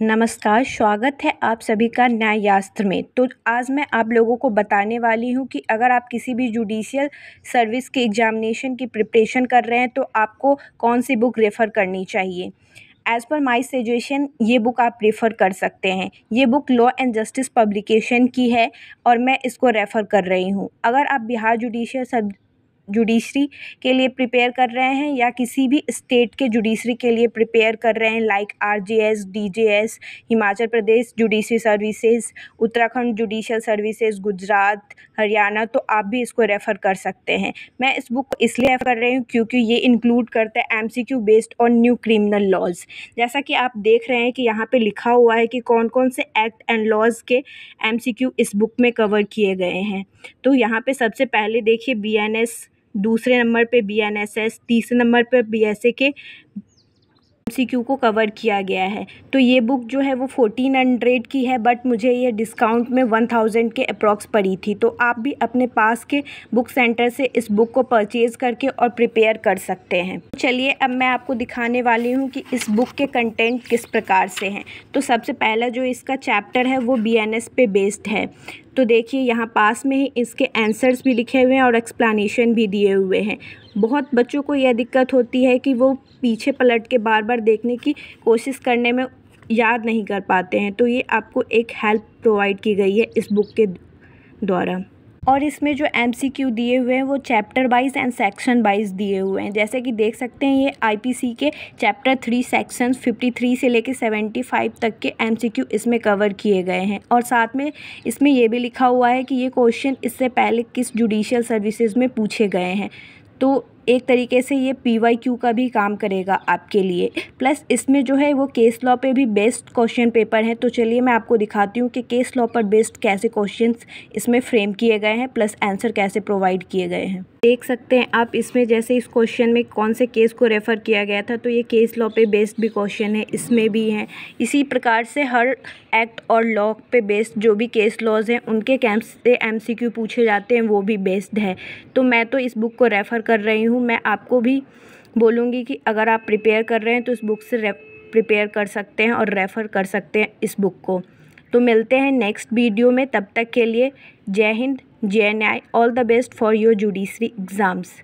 नमस्कार, स्वागत है आप सभी का न्यायशास्त्र में। तो आज मैं आप लोगों को बताने वाली हूँ कि अगर आप किसी भी जुडिशियल सर्विस के एग्ज़ामिनेशन की प्रिपरेशन कर रहे हैं तो आपको कौन सी बुक रेफ़र करनी चाहिए। एज़ पर माय सजेशन ये बुक आप रेफ़र कर सकते हैं। ये book law and justice publication की है और मैं इसको रेफ़र कर रही हूँ। अगर आप बिहार जुडिशरी के लिए प्रिपेयर कर रहे हैं या किसी भी स्टेट के जुडिशरी के लिए प्रिपेयर कर रहे हैं like RJS, DJS, Himachal Pradesh judiciary services, Uttarakhand judicial services, Gujarat, Haryana, तो आप भी इसको रेफ़र कर सकते हैं। मैं इस बुक को इसलिए रेफ़र कर रही हूँ क्योंकि ये इंक्लूड करता है MCQ based on new criminal laws. जैसा कि आप देख रहे हैं कि यहाँ पे लिखा हुआ है कि कौन कौन से एक्ट एंड लॉज के एमसीक्यू इस बुक में कवर किए गए हैं। तो यहाँ पे सबसे पहले देखिए बीएनएस, दूसरे नंबर पे बीएनएसएस, तीसरे नंबर पे बीएसए के एमसीक्यू को कवर किया गया है। तो ये बुक जो है वो 1400 की है, बट मुझे ये डिस्काउंट में 1000 के अप्रॉक्स पड़ी थी। तो आप भी अपने पास के बुक सेंटर से इस बुक को परचेज़ करके और प्रिपेयर कर सकते हैं। चलिए अब मैं आपको दिखाने वाली हूँ कि इस बुक के कंटेंट किस प्रकार से हैं। तो सबसे पहला जो इसका चैप्टर है वो बीएनएस पे बेस्ड है। तो देखिए यहाँ पास में ही इसके आंसर्स भी लिखे हुए हैं और एक्सप्लेनेशन भी दिए हुए हैं। बहुत बच्चों को यह दिक्कत होती है कि वो पीछे पलट के बार बार देखने की कोशिश करने में याद नहीं कर पाते हैं, तो ये आपको एक हेल्प प्रोवाइड की गई है इस बुक के द्वारा। और इसमें जो एमसीक्यू दिए हुए हैं वो chapter wise and section wise दिए हुए हैं। जैसे कि देख सकते हैं ये आईपीसी के चैप्टर 3 सेक्शन 53 से लेकर 75 तक के एमसीक्यू इसमें कवर किए गए हैं। और साथ में इसमें ये भी लिखा हुआ है कि ये क्वेश्चन इससे पहले किस जुडिशियल सर्विसेज में पूछे गए हैं। तो एक तरीके से ये पीवाईक्यू का भी काम करेगा आपके लिए। प्लस इसमें जो है वो केस लॉ पे भी बेस्ड क्वेश्चन पेपर है। तो चलिए मैं आपको दिखाती हूँ कि केस लॉ पर बेस्ड कैसे क्वेश्चंस इसमें फ्रेम किए गए हैं, प्लस आंसर कैसे प्रोवाइड किए गए हैं। देख सकते हैं आप इसमें जैसे इस क्वेश्चन में कौन से केस को रेफ़र किया गया था, तो ये केस लॉ पे बेस्ड भी क्वेश्चन है, इसमें भी हैं। इसी प्रकार से हर एक्ट और लॉ पे बेस्ड जो भी केस लॉज हैं उनके कैंप से एमसीक्यू पूछे जाते हैं, वो भी बेस्ड है। तो मैं तो इस बुक को रेफ़र कर रही हूँ। मैं आपको भी बोलूँगी कि अगर आप प्रिपेयर कर रहे हैं तो इस बुक से प्रिपेयर कर सकते हैं और रेफ़र कर सकते हैं इस बुक को। तो मिलते हैं नेक्स्ट वीडियो में, तब तक के लिए जय हिंद, जय न्याय। All the best for your judiciary exams.